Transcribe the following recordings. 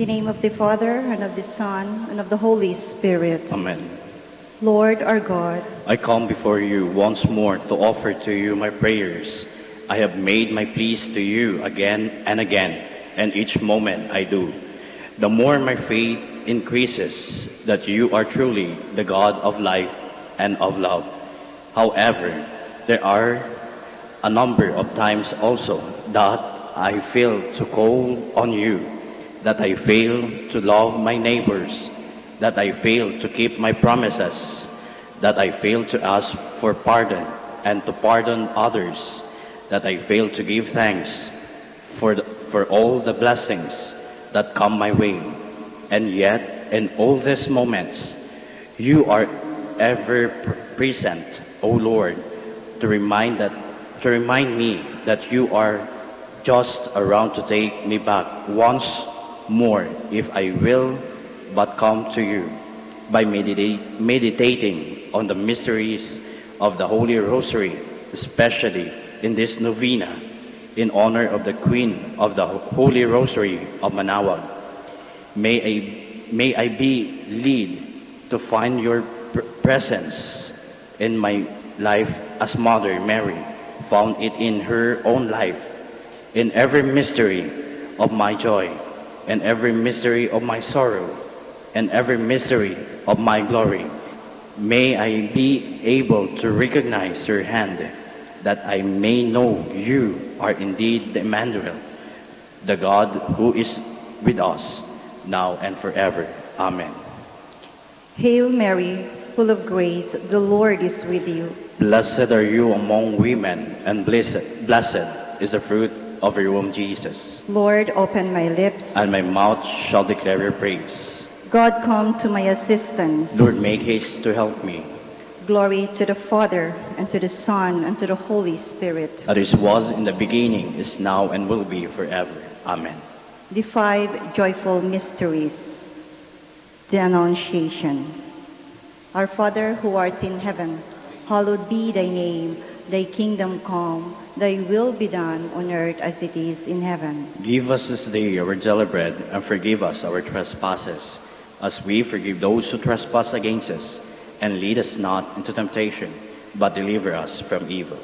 the name of the Father, and of the Son, and of the Holy Spirit. Amen. Lord our God, I come before you once more to offer to you my prayers. I have made my pleas to you again and again, and each moment I do. The more my faith increases that you are truly the God of life and of love. However, there are a number of times also that I fail to call on you, that I fail to love my neighbors, that I fail to keep my promises, that I fail to ask for pardon and to pardon others, that I fail to give thanks for all the blessings that come my way. And yet, in all these moments, you are ever present, O Lord, to remind me that you are just around to take me back once more if I will but come to you by meditating on the mysteries of the Holy Rosary, especially in this novena in honor of the Queen of the Holy Rosary of Manaoag. May I be led to find your presence in my life as Mother Mary found it in her own life, in every mystery of my joy, and every mystery of my sorrow, and every mystery of my glory. May I be able to recognize your hand, that I may know you are indeed the Emmanuel, the God who is with us, now and forever. Amen. Hail Mary, full of grace, the Lord is with you. Blessed are you among women, and blessed is the fruit of your womb, Jesus. Lord, open my lips, And my mouth shall declare your praise. God, come to my assistance. Lord, make haste to help me. Glory to the Father, and to the Son, and to the Holy Spirit. As it was in the beginning, is now, and will be forever. Amen. The five joyful mysteries. The Annunciation. Our Father, who art in heaven, hallowed be thy name. Thy kingdom come, thy will be done on earth as it is in heaven. Give us this day our daily bread, and forgive us our trespasses, as we forgive those who trespass against us. And lead us not into temptation, but deliver us from evil.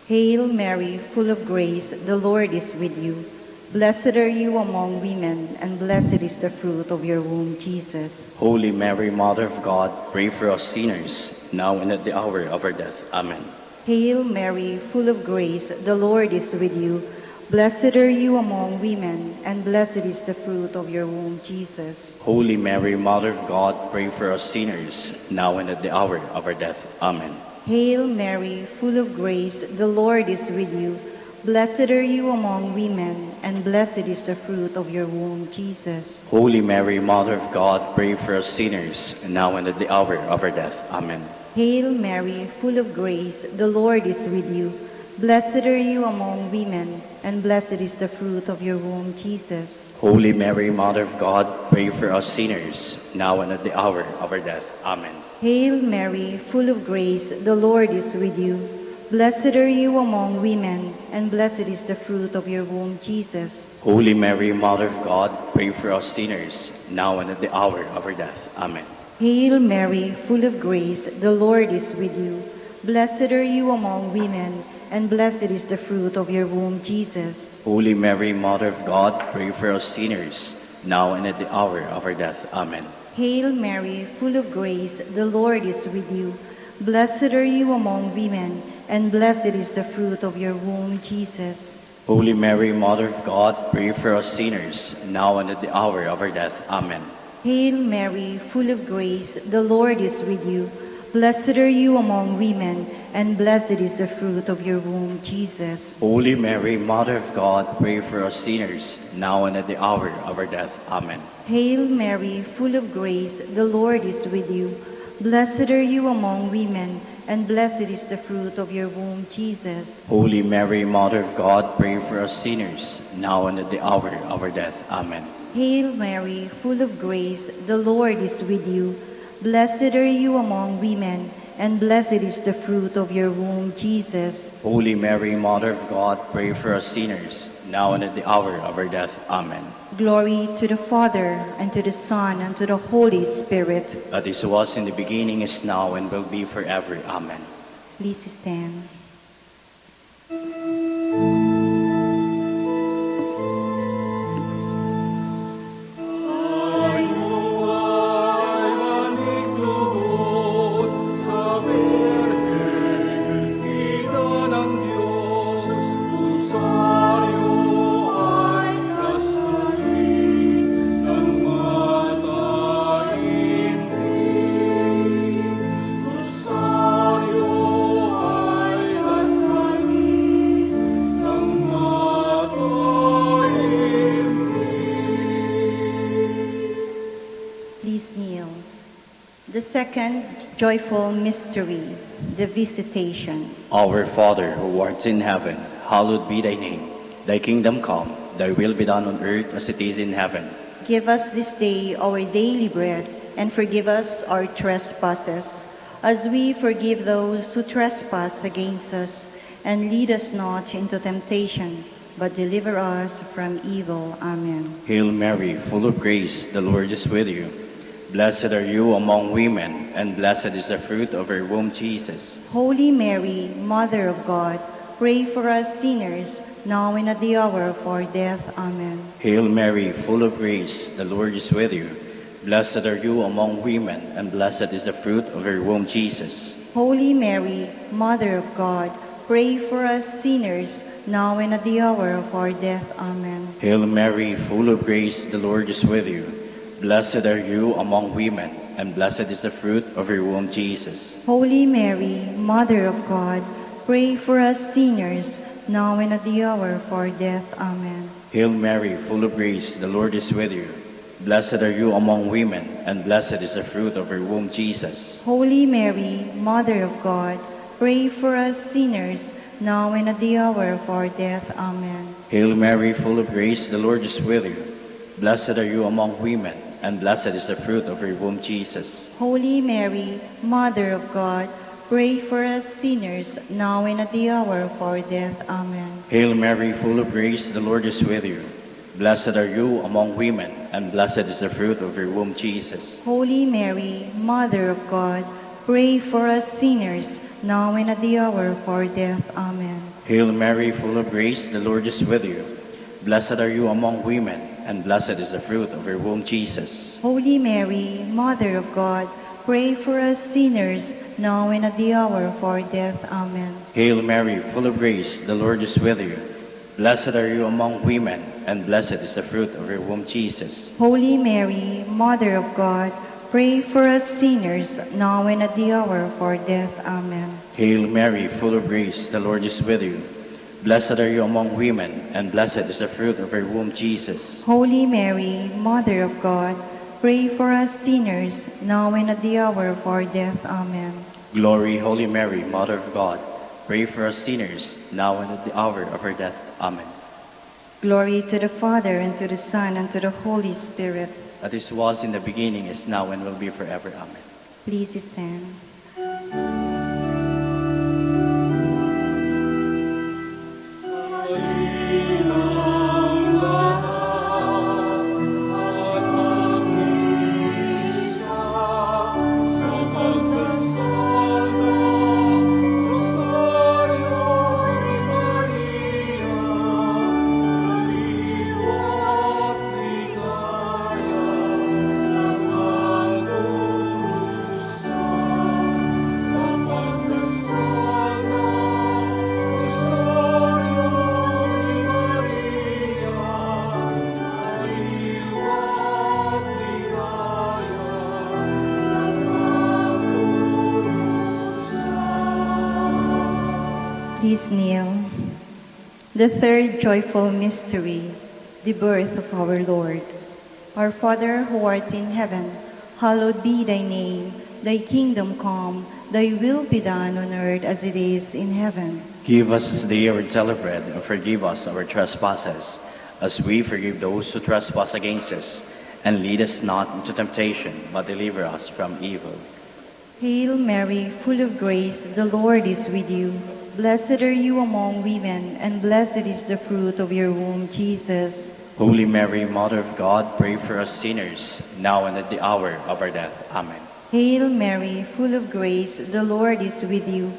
Hail Mary, full of grace, the Lord is with you. Blessed are you among women, and blessed is the fruit of your womb, Jesus. Holy Mary, Mother of God, pray for us sinners, now and at the hour of our death. Amen. Hail Mary, full of grace, the Lord is with you. Blessed are you among women, and blessed is the fruit of your womb, Jesus. Holy Mary, Mother of God, pray for us sinners, now and at the hour of our death. Amen. Hail Mary, full of grace, the Lord is with you. Blessed are you among women, and blessed is the fruit of your womb, Jesus. Holy Mary, Mother of God, pray for us sinners, now and at the hour of our death. Amen. Hail Mary, full of grace, the Lord is with you. Blessed are you among women, and blessed is the fruit of your womb, Jesus. Holy Mary, Mother of God, pray for us sinners, now and at the hour of our death. Amen. Hail Mary, full of grace, the Lord is with you. Blessed are you among women, and blessed is the fruit of your womb, Jesus. Holy Mary, Mother of God, pray for us sinners, now and at the hour of our death. Amen. Hail Mary, full of grace, the Lord is with you. Blessed are you among women, and blessed is the fruit of your womb, Jesus. Holy Mary, Mother of God, pray for us sinners, now and at the hour of our death. Amen. Hail Mary, full of grace, the Lord is with you. Blessed are you among women, and blessed is the fruit of your womb, Jesus. Holy Mary, Mother of God, pray for us sinners, now and at the hour of our death. Amen. Hail Mary, full of grace, the Lord is with you. Blessed are you among women, and blessed is the fruit of your womb, Jesus. Holy Mary, Mother of God, pray for us sinners, now and at the hour of our death. Amen. Hail Mary, full of grace, the Lord is with you. Blessed are you among women, and blessed is the fruit of your womb, Jesus. Holy Mary, Mother of God, pray for us sinners, now and at the hour of our death. Amen. Hail Mary, full of grace, the Lord is with you. Blessed are you among women, and blessed is the fruit of your womb, Jesus. Holy Mary, Mother of God, pray for us sinners, now and at the hour of our death. Amen. Glory to the Father, and to the Son, and to the Holy Spirit. As it was in the beginning, is now, and will be forever. Amen. Please stand. The second joyful mystery, the Visitation. Our Father, who art in heaven, hallowed be thy name. Thy kingdom come, thy will be done on earth as it is in heaven. Give us this day our daily bread, and forgive us our trespasses, as we forgive those who trespass against us. And lead us not into temptation, but deliver us from evil. Amen. Hail Mary, full of grace, the Lord is with you. Blessed are you among women, and blessed is the fruit of your womb, Jesus. Holy Mary, Mother of God, pray for us sinners, now and at the hour of our death. Amen. Hail Mary, full of grace, the Lord is with you. Blessed are you among women, and blessed is the fruit of your womb, Jesus. Holy Mary, Mother of God, pray for us sinners, now and at the hour of our death. Amen. Hail Mary, full of grace, the Lord is with you. Blessed are you among women, and blessed is the fruit of your womb, Jesus. Holy Mary, Mother of God, pray for us sinners, now and at the hour of our death. Amen. Hail Mary, full of grace, the Lord is with you. Blessed are you among women, and blessed is the fruit of your womb, Jesus. Holy Mary, Mother of God, pray for us sinners, now and at the hour of our death. Amen. Hail Mary, full of grace, the Lord is with you. Blessed are you among women, and blessed is the fruit of your womb, Jesus. Holy Mary, Mother of God, pray for us sinners, now and at the hour of our death. Amen. Hail Mary, full of grace, the Lord is with you. Blessed are you among women, and blessed is the fruit of your womb, Jesus. Holy Mary, Mother of God, pray for us sinners, now and at the hour of our death. Amen. Hail Mary, full of grace, the Lord is with you. Blessed are you among women, and blessed is the fruit of your womb, Jesus. Holy Mary, Mother of God, pray for us sinners, now and at the hour of our death. Amen. Hail Mary, full of grace, the Lord is with you. Blessed are you among women, and blessed is the fruit of your womb, Jesus. Holy Mary, Mother of God, pray for us sinners, now and at the hour of our death. Amen. Hail Mary, full of grace, the Lord is with you. Blessed are you among women, and blessed is the fruit of your womb, Jesus. Holy Mary, Mother of God, pray for us sinners, now and at the hour of our death. Amen. Glory, Holy Mary, Mother of God, pray for us sinners, now and at the hour of our death. Amen. Glory to the Father, and to the Son, and to the Holy Spirit. As it was in the beginning, is now, and will be forever. Amen. Please stand. Please kneel. The third joyful mystery, the birth of our Lord. Our Father who art in heaven, hallowed be thy name. Thy kingdom come, thy will be done on earth as it is in heaven. Give us this day our daily bread, and forgive us our trespasses, as we forgive those who trespass against us. And lead us not into temptation, but deliver us from evil. Hail Mary, full of grace, the Lord is with you. Blessed are you among women, and blessed is the fruit of your womb, Jesus. Holy Mary, Mother of God, pray for us sinners, now and at the hour of our death. Amen. Hail Mary, full of grace, the Lord is with you.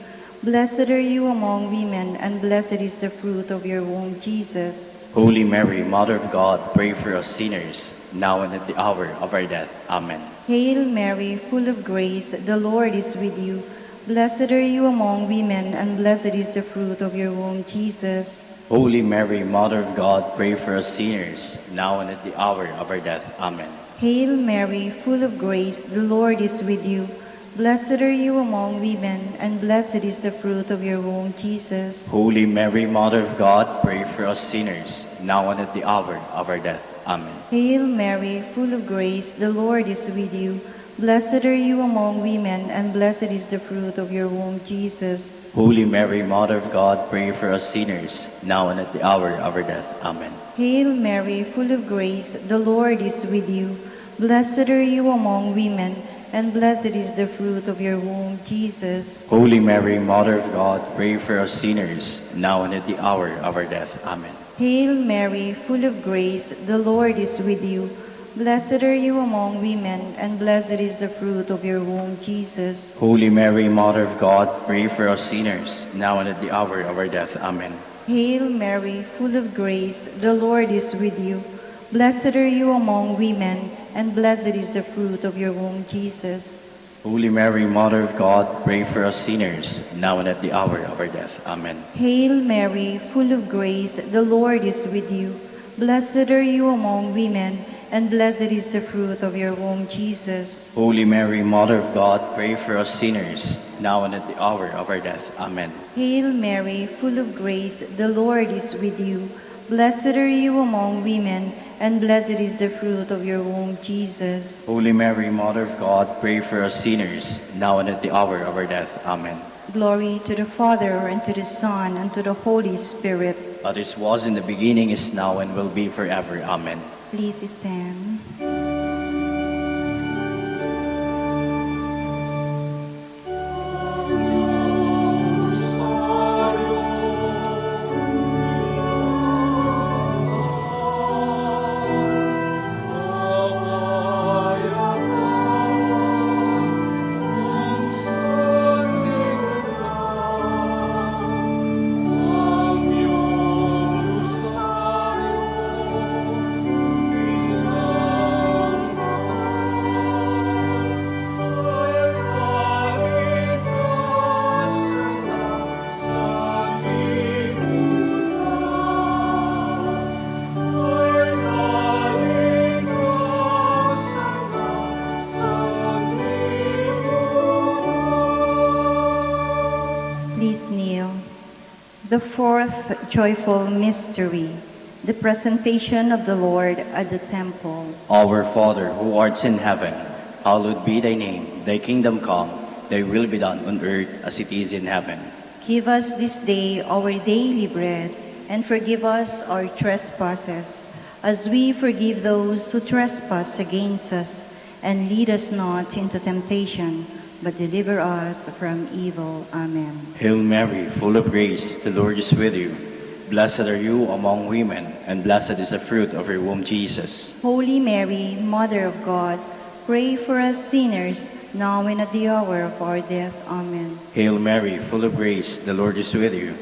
Blessed are you among women, and blessed is the fruit of your womb, Jesus. Holy Mary, Mother of God, pray for us sinners, now and at the hour of our death. Amen. Hail Mary, full of grace, the Lord is with you. Blessed are you among women, and blessed is the fruit of your womb, Jesus. Holy Mary, Mother of God, pray for us sinners, now and at the hour of our death. Amen. Hail Mary, full of grace, the Lord is with you. Blessed are you among women, and blessed is the fruit of your womb, Jesus. Holy Mary, Mother of God, pray for us sinners, now and at the hour of our death. Amen. Hail Mary, full of grace, the Lord is with you. Blessed are you among women, and blessed is the fruit of your womb, Jesus. Holy Mary, Mother of God, pray for us sinners, now and at the hour of our death. Amen. Hail Mary, full of grace, the Lord is with you. Blessed are you among women, and blessed is the fruit of your womb, Jesus. Holy Mary, Mother of God, pray for us sinners, now and at the hour of our death. Amen. Hail Mary, full of grace, the Lord is with you. Blessed are you among women, and blessed is the fruit of your womb, Jesus. Holy Mary, Mother of God, pray for us sinners, now and at the hour of our death. Amen. Hail Mary, full of grace, the Lord is with you. Blessed are you among women, and blessed is the fruit of your womb, Jesus. Holy Mary, Mother of God, pray for us sinners, now and at the hour of our death. Amen. Hail Mary, full of grace, the Lord is with you. Blessed are you among women, and blessed is the fruit of your womb, Jesus. Holy Mary, Mother of God, pray for us sinners, now and at the hour of our death. Amen. Hail Mary, full of grace, the Lord is with you. Blessed are you among women, and blessed is the fruit of your womb, Jesus. Holy Mary, Mother of God, pray for us sinners, now and at the hour of our death. Amen. Glory to the Father, and to the Son, and to the Holy Spirit. As it was in the beginning, is now, and will be forever. Amen. Please stand. Please kneel. The fourth joyful mystery, the presentation of the Lord at the temple. Our Father, who art in heaven, hallowed be thy name. Thy kingdom come, thy will be done on earth as it is in heaven. Give us this day our daily bread, and forgive us our trespasses, as we forgive those who trespass against us. And lead us not into temptation, but deliver us from evil. Amen. Hail Mary, full of grace, the Lord is with you. Blessed are you among women, and blessed is the fruit of your womb, Jesus. Holy Mary, Mother of God, pray for us sinners, now and at the hour of our death. Amen. Hail Mary, full of grace, the Lord is with you.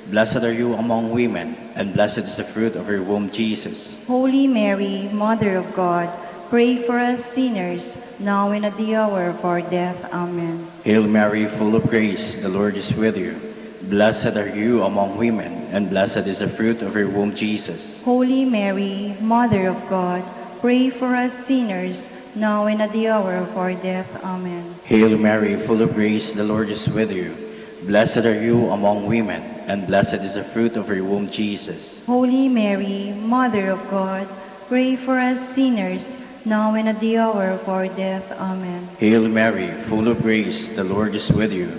Blessed are you among women, and blessed is the fruit of your womb, Jesus. Holy Mary, Mother of God, pray for us sinners, now and at the hour of our death. Amen. Hail Mary, full of grace, the Lord is with you. Blessed are you among women, and blessed is the fruit of your womb, Jesus. Holy Mary, Mother of God, pray for us sinners, now and at the hour of our death. Amen. Hail Mary, full of grace, the Lord is with you. Blessed are you among women, and blessed is the fruit of your womb, Jesus. Holy Mary, Mother of God, pray for us sinners, now and at the hour of our death. Amen. Hail Mary, full of grace, the Lord is with you.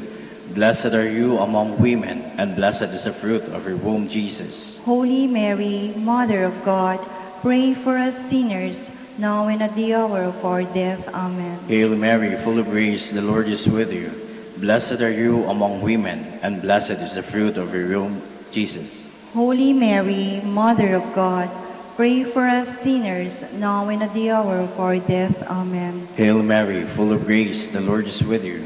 Blessed are you among women, and blessed is the fruit of your womb, Jesus. Holy Mary, Mother of God, pray for us sinners, now and at the hour of our death. Amen. Hail Mary, full of grace, the Lord is with you. Blessed are you among women, and blessed is the fruit of your womb, Jesus. Holy Mary, Mother of God, pray for us sinners, now and at the hour of our death. Amen. Hail Mary, full of grace, the Lord is with you.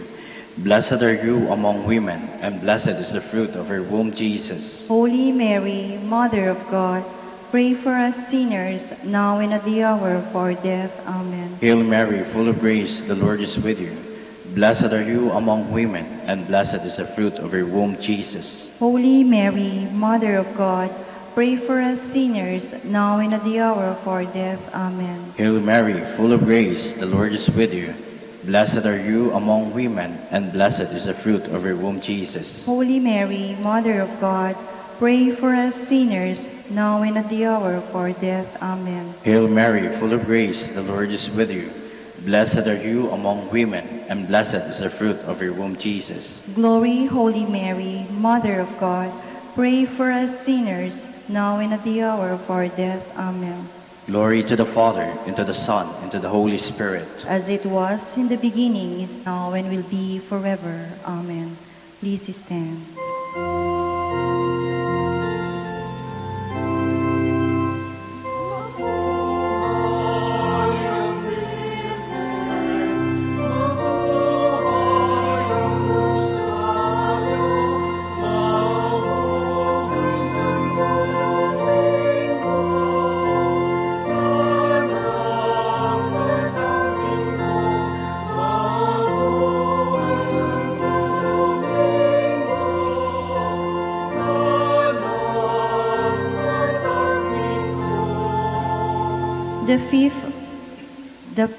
Blessed are you among women, and blessed is the fruit of your womb, Jesus. Holy Mary, Mother of God, pray for us sinners, now and at the hour of our death. Amen. Hail Mary, full of grace, the Lord is with you. Blessed are you among women, and blessed is the fruit of your womb, Jesus. Holy Mary, Mother of God, pray for us sinners, now and at the hour of our death. Amen. Hail Mary, full of grace, the Lord is with you. Blessed are you among women, and blessed is the fruit of your womb, Jesus. Holy Mary, Mother of God, pray for us sinners, now and at the hour of our death. Amen. Hail Mary, full of grace, the Lord is with you. Blessed are you among women, and blessed is the fruit of your womb, Jesus. Glory, Holy Mary, Mother of God, pray for us sinners, now and at the hour of our death. Amen. Glory to the Father, and to the Son, and to the Holy Spirit. As it was in the beginning, is now, and will be forever. Amen. Please stand.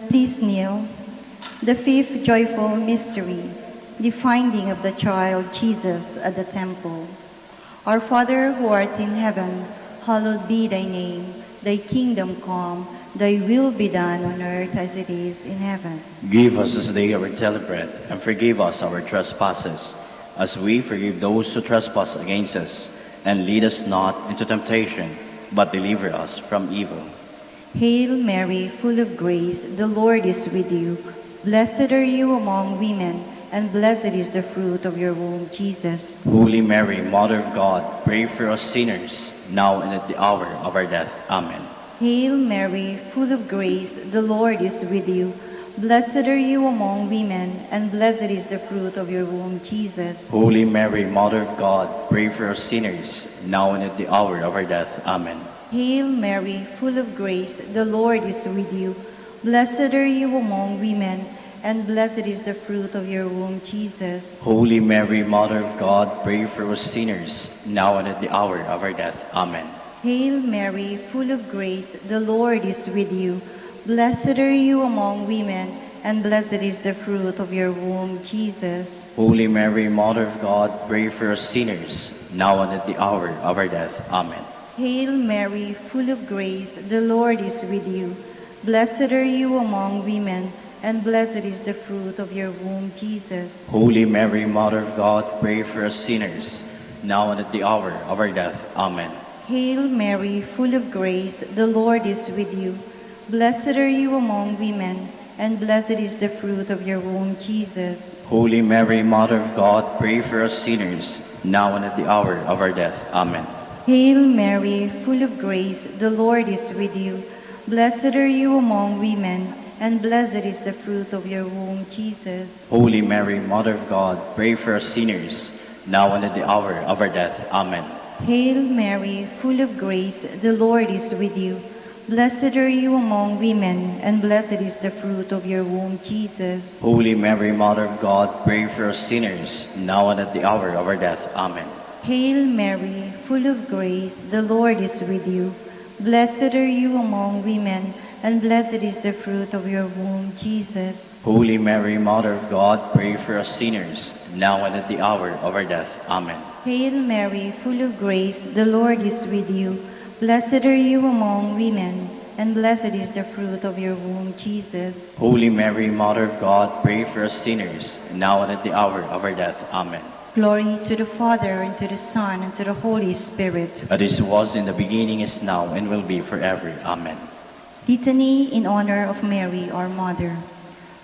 Please kneel. The fifth joyful mystery, the finding of the child Jesus at the temple. Our Father who art in heaven, hallowed be thy name. Thy kingdom come, thy will be done on earth as it is in heaven. Give us this day our daily bread, and forgive us our trespasses, as we forgive those who trespass against us. And lead us not into temptation, but deliver us from evil. Hail Mary, full of grace, the Lord is with you. Blessed are you among women, and blessed is the fruit of your womb, Jesus. Holy Mary, Mother of God, pray for us sinners, now and at the hour of our death. Amen. Hail Mary, full of grace, the Lord is with you. Blessed are you among women, and blessed is the fruit of your womb, Jesus. Holy Mary, Mother of God, pray for us sinners, now and at the hour of our death. Amen. Hail Mary, full of grace, the Lord is with you. Blessed are you among women, and blessed is the fruit of your womb, Jesus. Holy Mary, Mother of God, pray for us sinners, now and at the hour of our death. Amen. Hail Mary, full of grace, the Lord is with you. Blessed are you among women, and blessed is the fruit of your womb, Jesus. Holy Mary, Mother of God, pray for us sinners, now and at the hour of our death. Amen. Hail Mary, full of grace, the Lord is with you. Blessed are you among women, and blessed is the fruit of your womb, Jesus. Holy Mary, Mother of God, pray for us sinners, now and at the hour of our death. Amen. Hail Mary, full of grace, the Lord is with you. Blessed are you among women, and blessed is the fruit of your womb, Jesus. Holy Mary, Mother of God, pray for us sinners, now and at the hour of our death. Amen. Hail Mary, full of grace, the Lord is with you. Blessed are you among women, and blessed is the fruit of your womb, Jesus. Holy Mary, Mother of God, pray for us sinners, now and at the hour of our death. Amen. Hail Mary, full of grace, the Lord is with you. Blessed are you among women, and blessed is the fruit of your womb, Jesus. Holy Mary, Mother of God, pray for us sinners, now and at the hour of our death. Amen. Hail Mary, full of grace, the Lord is with you. Blessed are you among women, and blessed is the fruit of your womb, Jesus. Holy Mary, Mother of God, pray for us sinners, now and at the hour of our death. Amen. Hail Mary, full of grace, the Lord is with you. Blessed are you among women, and blessed is the fruit of your womb, Jesus. Holy Mary, Mother of God, pray for us sinners, now and at the hour of our death. Amen. Glory to the Father, and to the Son, and to the Holy Spirit. As it was in the beginning, is now, and will be forever. Amen. Litany in honor of Mary, our Mother.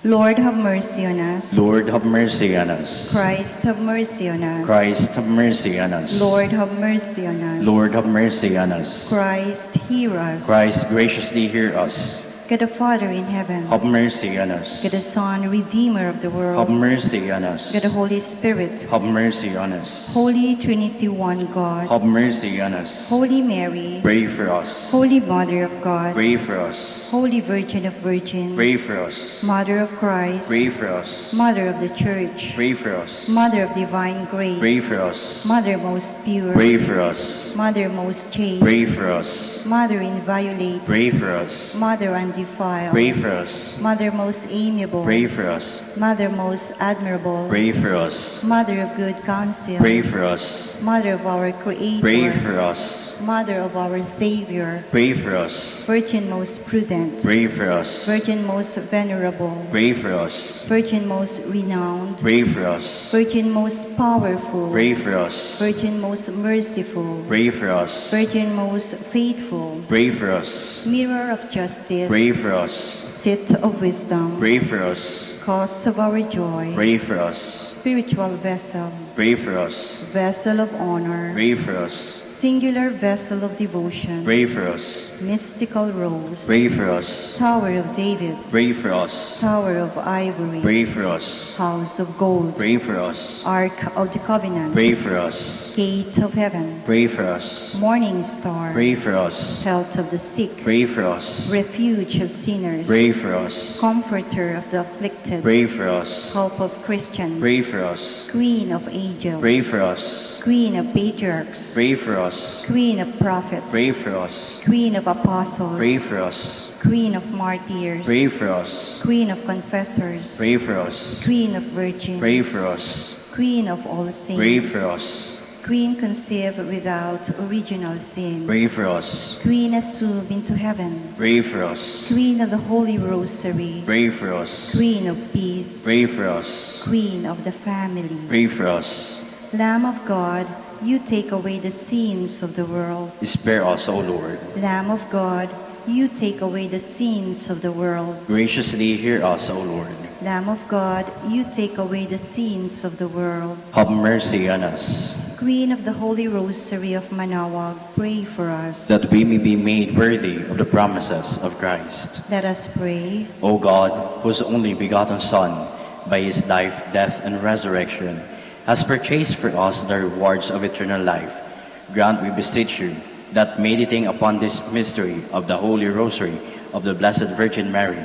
Lord, have mercy on us. Lord, have mercy on us. Christ, have mercy on us. Christ, have mercy on us. Lord, have mercy on us. Lord, have mercy on us. Christ, hear us. Christ, graciously hear us. God the Father in heaven. Have mercy on us. God the Son, Redeemer of the world. Have mercy on us. God the Holy Spirit. Have mercy on us. Holy Trinity, one God. Have mercy on us. Holy Mary. Pray for us. Holy Mother of God. Pray for us. Holy Virgin of Virgins. Pray for us. Mother of Christ. Pray for us. Mother of the Church. Pray for us. Mother of divine grace. Pray for us. Mother most pure. Pray for us. Mother most chaste. Pray for us. Mother inviolate. Pray for us. Mother undefiled. Pray for us. Mother most amiable. Pray for us. Mother most admirable. Pray for us. Mother of good counsel. Pray for us. Mother of our Creator. Pray for us. Mother of our Savior. Pray for us. Virgin most prudent. Pray for us. Virgin most venerable. Pray for us. Virgin most renowned. Pray for us. Virgin most powerful. Pray for us. Virgin most merciful. Pray for us. Virgin most faithful. Pray for us. Mirror of justice. Pray for us. Seat of wisdom. Pray for us. Cause of our joy. Pray for us. Spiritual vessel. Pray for us. Vessel of honor. Pray for us. Singular vessel of devotion. Pray for us. Mystical rose. Pray for us. Tower of David. Pray for us. Tower of ivory. Pray for us. House of gold. Pray for us. Ark of the covenant. Pray for us. Gate of heaven. Pray for us. Morning star. Pray for us. Health of the sick. Pray for us. Refuge of sinners. Pray for us. Comforter of the afflicted. Pray for us. Help of Christians. Pray for us. Queen of angels. Pray for us. Queen of patriarchs. Pray for us. Queen of prophets. Pray for us. Queen of apostles. Pray for us. Queen of martyrs. Pray for us. Queen of confessors. Pray for us. Queen of virgins. Pray for us. Queen of all saints. Pray for us. Queen conceived without original sin. Pray for us. Queen assumed into heaven. Pray for us. Queen of the Holy Rosary. Pray for us. Queen of peace. Pray for us. Queen of the family. Pray for us. Lamb of God, you take away the sins of the world. Spare us, O Lord. Lamb of God, you take away the sins of the world. Graciously hear us, O Lord. Lamb of God, you take away the sins of the world. Have mercy on us, Queen of the Holy Rosary of Manaoag, pray for us. that we may be made worthy of the promises of Christ. Let us pray. O God, whose only begotten Son, by his life, death, and resurrection, has purchased for us the rewards of eternal life, grant, we beseech you, that meditating upon this mystery of the Holy Rosary of the Blessed Virgin Mary,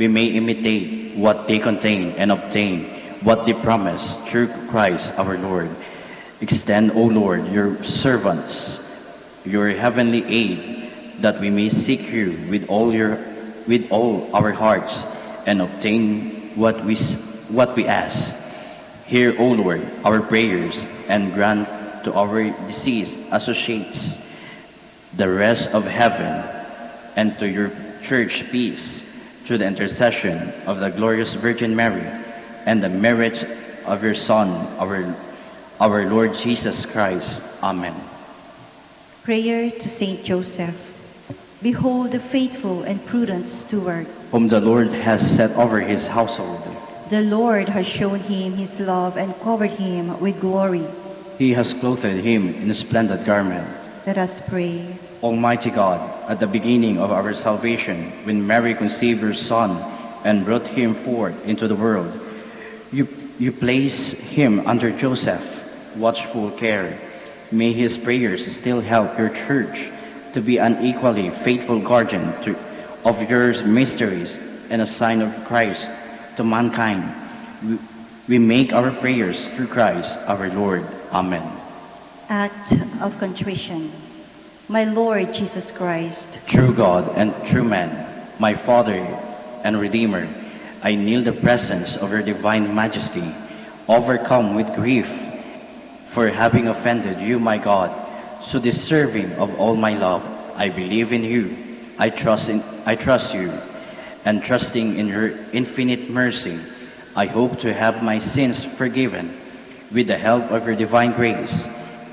we may imitate what they contain and obtain what they promise through Christ our Lord. Extend, O Lord, your servants, your heavenly aid, that we may seek you with all our hearts and obtain what we ask. Hear, O Lord, our prayers, and grant to our deceased associates the rest of heaven, and to your church peace, through the intercession of the glorious Virgin Mary, and the merits of your Son, our Lord Jesus Christ. Amen. Prayer to Saint Joseph. Behold the faithful and prudent steward. Whom the Lord has set over his household. The Lord has shown him his love and covered him with glory. He has clothed him in a splendid garment. Let us pray. Almighty God, at the beginning of our salvation, when Mary conceived her Son and brought him forth into the world, you place him under Joseph's watchful care. May his prayers still help your church to be an equally faithful guardian of your mysteries and a sign of Christ to mankind. We make our prayers through Christ our Lord. Amen. Act of contrition. My Lord Jesus Christ, True God and true man, my Father and Redeemer, I kneel in the presence of your divine majesty, overcome with grief for having offended you, my God, so deserving of all my love. I believe in you. I trust you, and trusting in your infinite mercy, I hope to have my sins forgiven. With the help of your divine grace,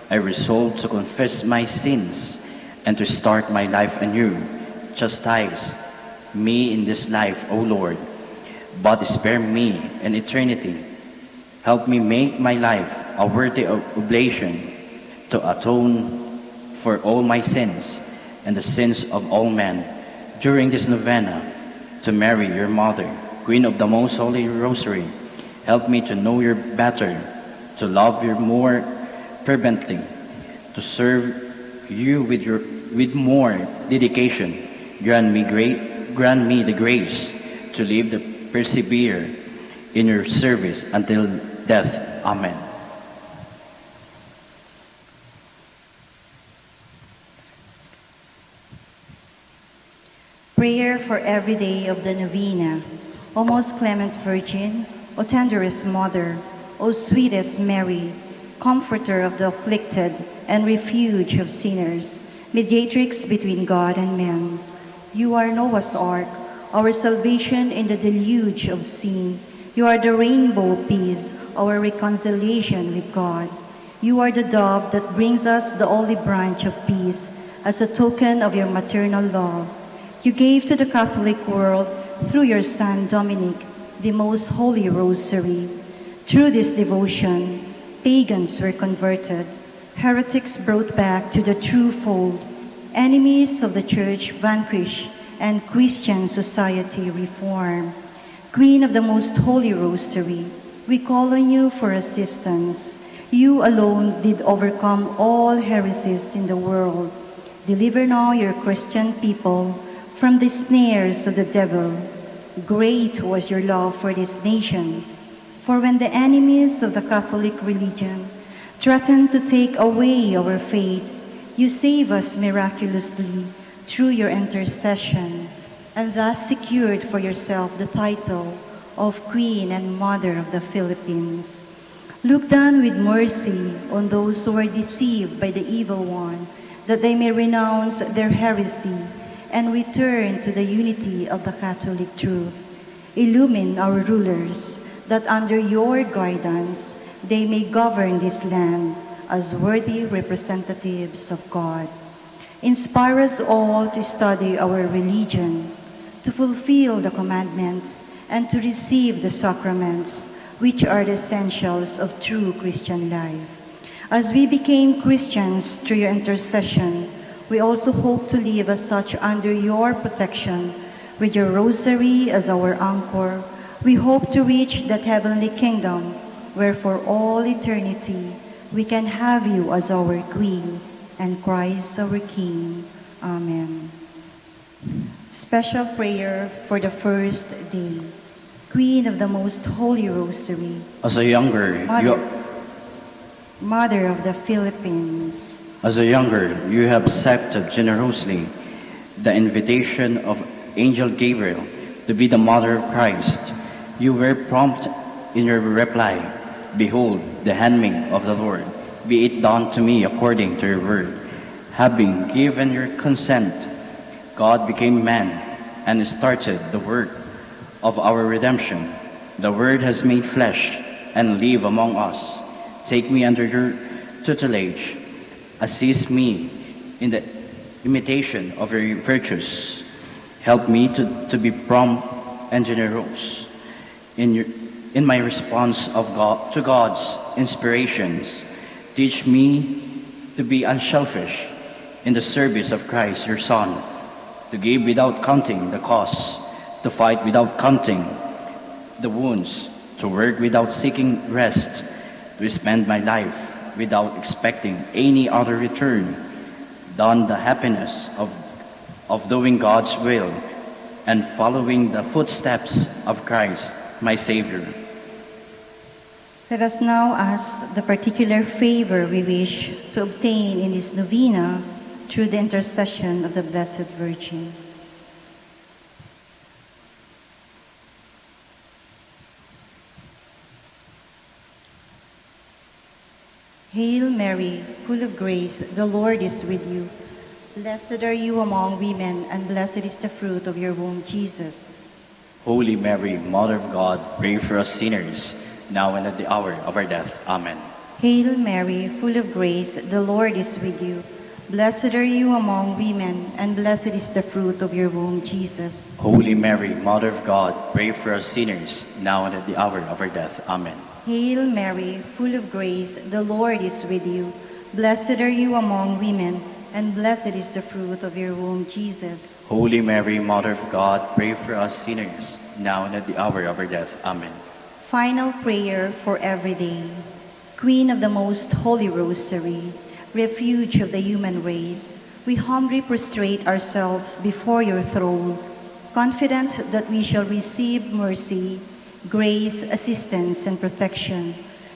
I resolve to confess my sins and to start my life anew, chastised me in this life, O Lord, but spare me in eternity. Help me make my life a worthy oblation to atone for all my sins and the sins of all men during this novena to Mary, your Mother, Queen of the Most Holy Rosary. Help me to know you better, to love you more fervently, to serve you with more dedication. Grant me the grace to live the persevere in your service until death. Amen. Prayer for every day of the novena. O most clement Virgin, O tenderest Mother, O sweetest Mary, Comforter of the afflicted and refuge of sinners, mediatrix between God and men. You are Noah's ark, our salvation in the deluge of sin. You are the rainbow of peace, our reconciliation with God. You are the dove that brings us the olive branch of peace as a token of your maternal love. You gave to the Catholic world, through your Son Dominic, the most holy rosary. Through this devotion, pagans were converted, heretics brought back to the true fold, enemies of the Church vanquished, and Christian society reformed. Queen of the most holy rosary, we call on you for assistance. You alone did overcome all heresies in the world. Deliver now your Christian people from the snares of the devil. Great was your love for this nation, for when the enemies of the Catholic religion threatened to take away our faith, you save us miraculously through your intercession, and thus secured for yourself the title of Queen and Mother of the Philippines. Look down with mercy on those who are deceived by the evil one, that they may renounce their heresy and return to the unity of the Catholic truth. Illumine our rulers, that under your guidance they may govern this land as worthy representatives of God. Inspire us all to study our religion, to fulfill the commandments, and to receive the sacraments, which are the essentials of true Christian life. As we became Christians through your intercession, we also hope to live as such under your protection. With your rosary as our anchor, we hope to reach that heavenly kingdom where for all eternity we can have you as our Queen and Christ our King. Amen. Special prayer for the first day. Queen of the most holy rosary, As a younger, Mother of the Philippines, you have accepted generously the invitation of Angel Gabriel to be the Mother of Christ. You were prompt in your reply, "Behold, the handmaid of the Lord, be it done to me according to your word." Having given your consent, God became man and started the work of our redemption. The Word has made flesh and live among us. Take me under your tutelage. Assist me in the imitation of your virtues. Help me to be prompt and generous in my response to God's inspirations. Teach me to be unselfish in the service of Christ, your Son, to give without counting the costs, to fight without counting the wounds, to work without seeking rest, to spend my life without expecting any other return, than the happiness of doing God's will and following the footsteps of Christ, my Savior. let us now ask the particular favor we wish to obtain in this novena through the intercession of the Blessed Virgin. Hail Mary, full of grace, the Lord is with you. Blessed are you among women, and blessed is the fruit of your womb, Jesus. Holy Mary, Mother of God, pray for us sinners, now and at the hour of our death. Amen. Hail Mary, full of grace, the Lord is with you. Blessed are you among women, and blessed is the fruit of your womb, Jesus. Holy Mary, Mother of God, pray for us sinners, now and at the hour of our death. Amen. Hail Mary, full of grace, the Lord is with you. Blessed are you among women, and blessed is the fruit of your womb, Jesus. Holy Mary, Mother of God, pray for us sinners, now and at the hour of our death. Amen. Final prayer for every day. Queen of the Most Holy Rosary, refuge of the human race, we humbly prostrate ourselves before your throne, confident that we shall receive mercy, grace, assistance, and protection,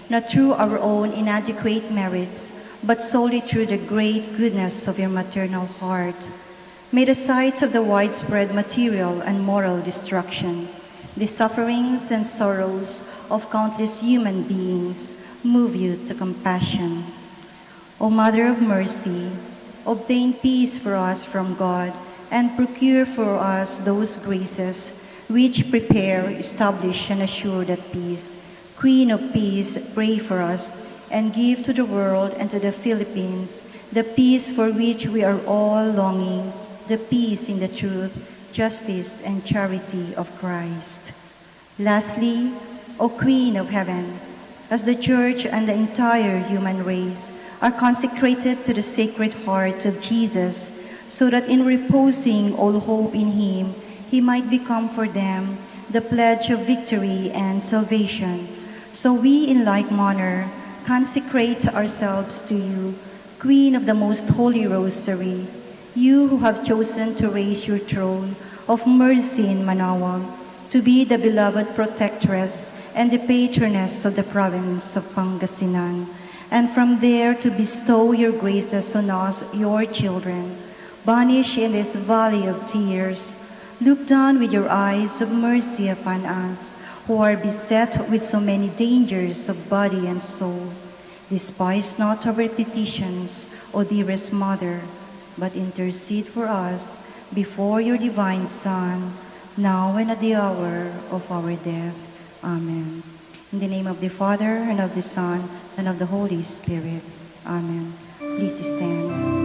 not through our own inadequate merits, but solely through the great goodness of your maternal heart. May the sight of the widespread material and moral destruction, the sufferings and sorrows of countless human beings move you to compassion. O Mother of Mercy, obtain peace for us from God and procure for us those graces which prepare, establish, and assure that peace. Queen of Peace, pray for us and give to the world and to the Philippines the peace for which we are all longing, the peace in the truth, justice, and charity of Christ. Lastly, O Queen of Heaven, as the Church and the entire human race are consecrated to the Sacred Heart of Jesus, so that in reposing all hope in him, he might become for them the pledge of victory and salvation. So we in like manner consecrate ourselves to you, Queen of the Most Holy Rosary, you who have chosen to raise your throne of mercy in Manaoag, to be the beloved protectress and the patroness of the province of Pangasinan, and from there to bestow your graces on us, your children. Banished in this valley of tears, look down with your eyes of mercy upon us, who are beset with so many dangers of body and soul. Despise not our petitions, O dearest Mother, but intercede for us before your divine Son, now and at the hour of our death. Amen. In the name of the Father, and of the Son, and of the Holy Spirit. Amen. Please stand.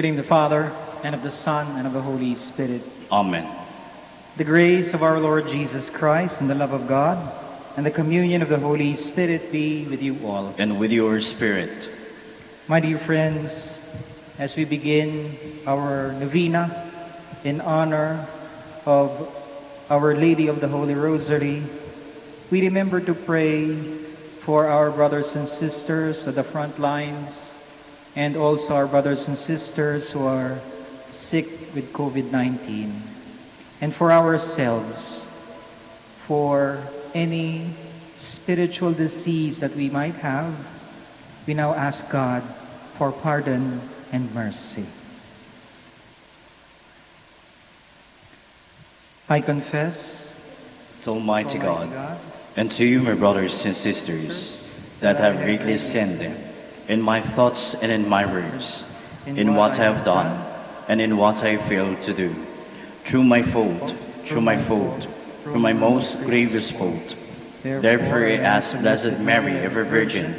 the name of the Father, and of the Son, and of the Holy Spirit. Amen. The grace of our Lord Jesus Christ, and the love of God, and the communion of the Holy Spirit be with you all. And with your spirit. My dear friends, as we begin our novena in honor of Our Lady of the Holy Rosary, we remember to pray for our brothers and sisters at the front lines, and also our brothers and sisters who are sick with COVID-19, and for ourselves, for any spiritual disease that we might have. We now ask God for pardon and mercy. I confess To Almighty God, and to you, my brothers and sisters, that I have greatly sinned in my thoughts and in my words, in what I have done and in what I failed to do, through my fault, through my most grievous fault. Therefore I ask Blessed Mary, ever Virgin,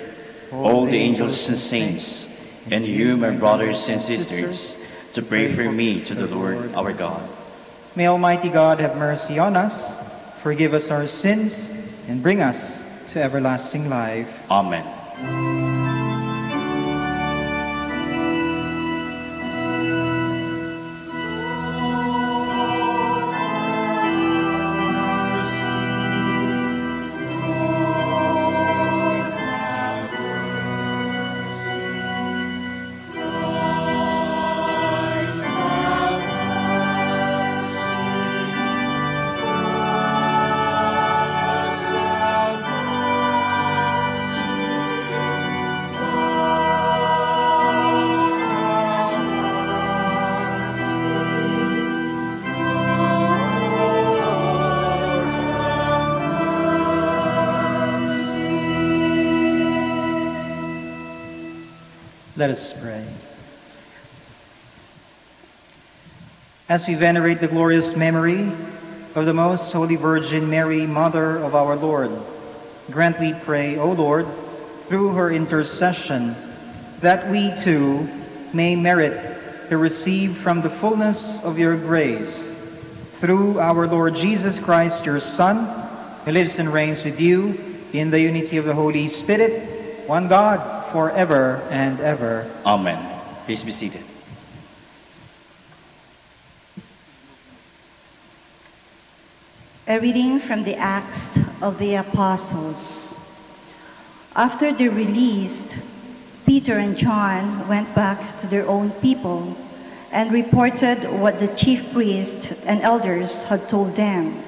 all the angels and saints, and you, my brothers and sisters, to pray for me to the Lord our God. May Almighty God have mercy on us, forgive us our sins, and bring us to everlasting life. Amen. Let us pray. As we venerate the glorious memory of the Most Holy Virgin Mary, Mother of our Lord, grant, we pray, O Lord, through her intercession, that we too may merit to receive from the fullness of your grace, through our Lord Jesus Christ, your Son, who lives and reigns with you in the unity of the Holy Spirit, one God, forever and ever. Amen. Please be seated. A reading from the Acts of the Apostles. After they released, Peter and John went back to their own people and reported what the chief priests and elders had told them.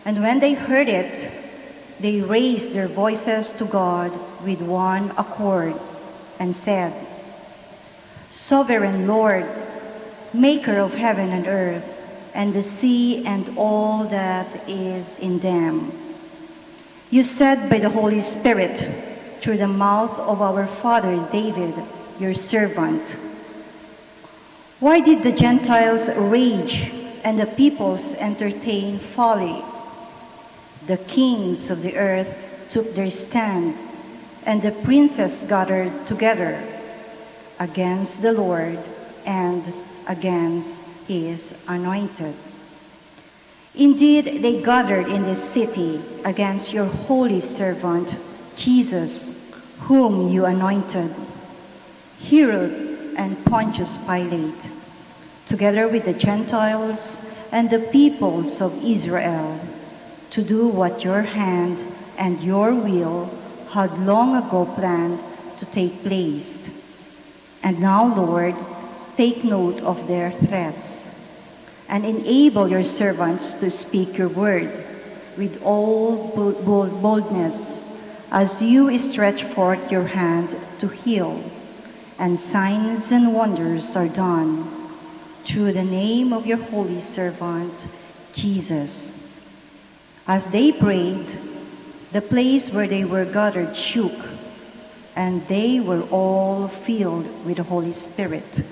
And when they heard it, they raised their voices to God with one accord and said, Sovereign Lord, maker of heaven and earth, and the sea and all that is in them, you said by the Holy Spirit, through the mouth of our father David, your servant, why did the Gentiles rage and the peoples entertain folly? The kings of the earth took their stand, and the princes gathered together against the Lord and against his anointed. Indeed, they gathered in this city against your holy servant, Jesus, whom you anointed, Herod and Pontius Pilate, together with the Gentiles and the peoples of Israel, to do what your hand and your will had long ago planned to take place. And now, Lord, take note of their threats and enable your servants to speak your word with all boldness as you stretch forth your hand to heal, and signs and wonders are done through the name of your holy servant, Jesus. As they prayed, the place where they were gathered shook, and they were all filled with the Holy Spirit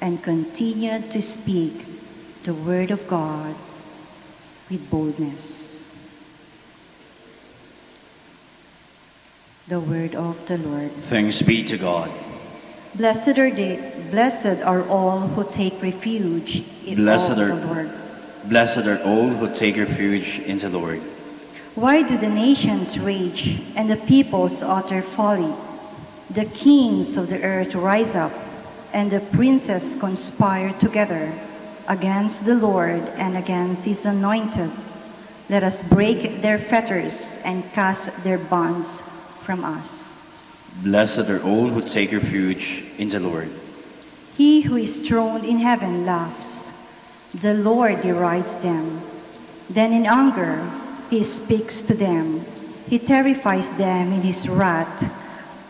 and continued to speak the word of God with boldness. The word of the Lord. Thanks be to God. Blessed are all who take refuge in Blessed the are, Lord. blessed are all who take refuge in the Lord. Why do the nations rage and the peoples utter folly? The kings of the earth rise up, and the princes conspire together against the Lord and against his anointed. Let us break their fetters and cast their bonds from us. Blessed are all who take refuge in the Lord. He who is throned in heaven laughs. The Lord derides them. Then in anger he speaks to them. He terrifies them in his wrath.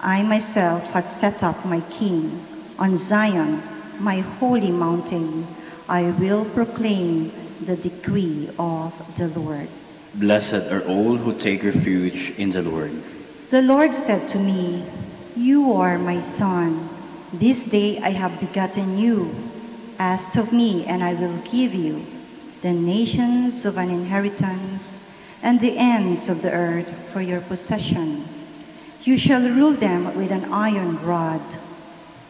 I myself have set up my king on Zion, my holy mountain. I will proclaim the decree of the Lord. Blessed are all who take refuge in the Lord. The Lord said to me, You are my son. This day I have begotten you. Ask of me, and I will give you the nations of an inheritance and the ends of the earth for your possession. You shall rule them with an iron rod.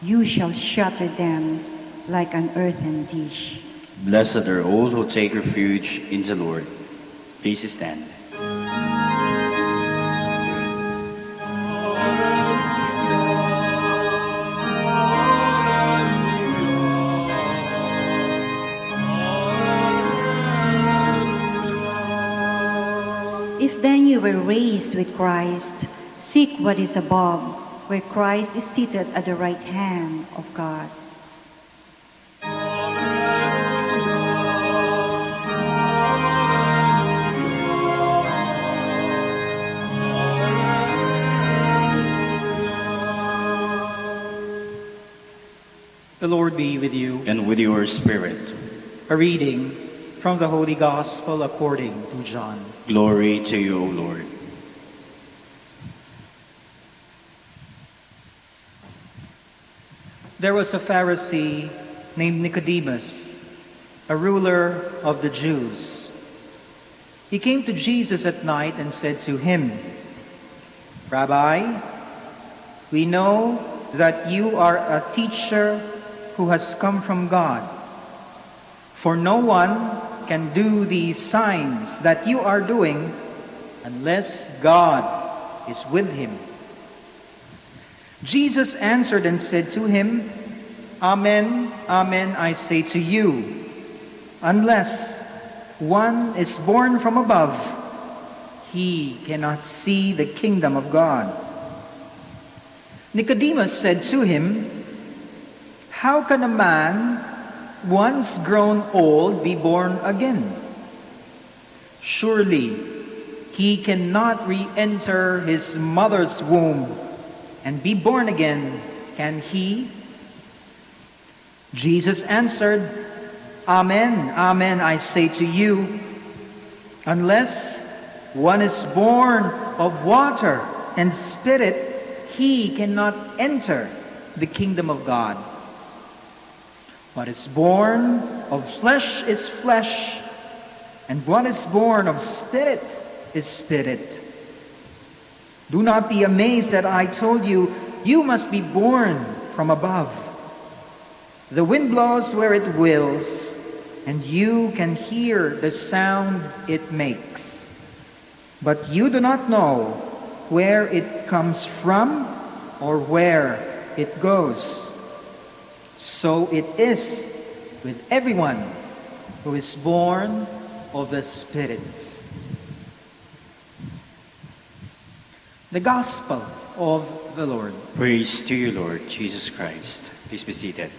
You shall shatter them like an earthen dish. Blessed are all who take refuge in the Lord. Please stand. If then you were raised with Christ, seek what is above, where Christ is seated at the right hand of God. The Lord be with you. And with your spirit. A reading from the Holy Gospel according to John. Glory to you, O Lord. There was a Pharisee named Nicodemus, a ruler of the Jews. He came to Jesus at night and said to him, Rabbi, we know that you are a teacher who has come from God. For no one can do these signs that you are doing unless God is with him. Jesus answered and said to him, Amen, amen, I say to you, unless one is born from above, he cannot see the kingdom of God. Nicodemus said to him, How can a man, once grown old, be born again? Surely he cannot re-enter his mother's womb and be born again, can he? Jesus answered, Amen, amen, I say to you, unless one is born of water and spirit, he cannot enter the kingdom of God. What is born of flesh is flesh, and what is born of spirit is spirit. Do not be amazed that I told you, you must be born from above. The wind blows where it wills, and you can hear the sound it makes. But you do not know where it comes from or where it goes. So it is with everyone who is born of the Spirit. The Gospel of the Lord. Praise to you, Lord Jesus Christ. Please be seated.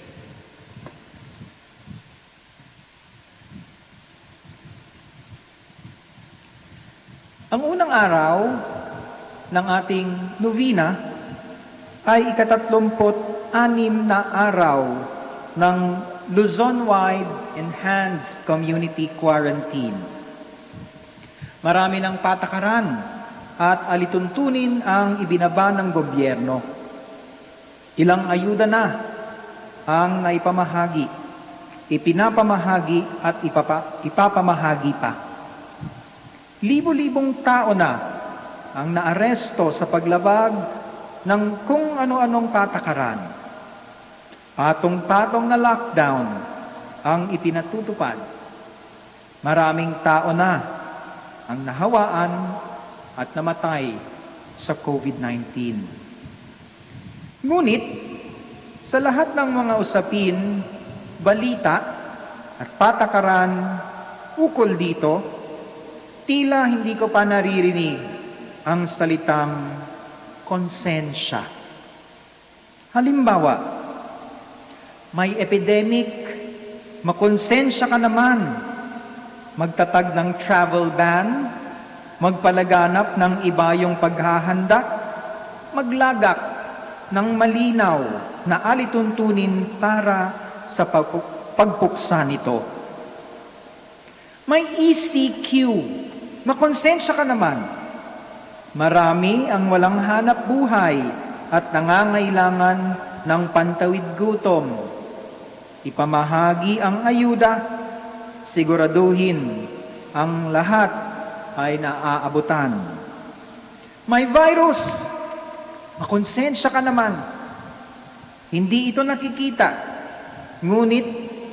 Ang unang araw ng ating novena ay 36 na araw ng Luzon-wide Enhanced Community Quarantine. Marami ng patakaran at alituntunin ang ibinaba ng gobyerno. Ilang ayuda na ang naipamahagi, ipinapamahagi at ipapamahagi pa. Libo-libong tao na ang naaresto sa paglabag ng kung ano-anong patakaran. Patong-patong na lockdown ang ipinatutupad. Maraming tao na ang nahawaan at namatay sa COVID-19. Ngunit, sa lahat ng mga usapin, balita at patakaran ukol dito, tila hindi ko pa naririnig ang salitang konsensya. Halimbawa, may epidemic, makonsensya ka naman, magtatag ng travel ban, magpalaganap ng iba yung paghahanda, maglagak ng malinaw na alituntunin para sa pagpuksa nito. May ECQ, makonsensya ka naman. Marami ang walang hanap buhay at nangangailangan ng pantawid gutom. Ipamahagi ang ayuda, siguraduhin ang lahat ay naaabutan. May virus, makonsensya ka naman. Hindi ito nakikita, ngunit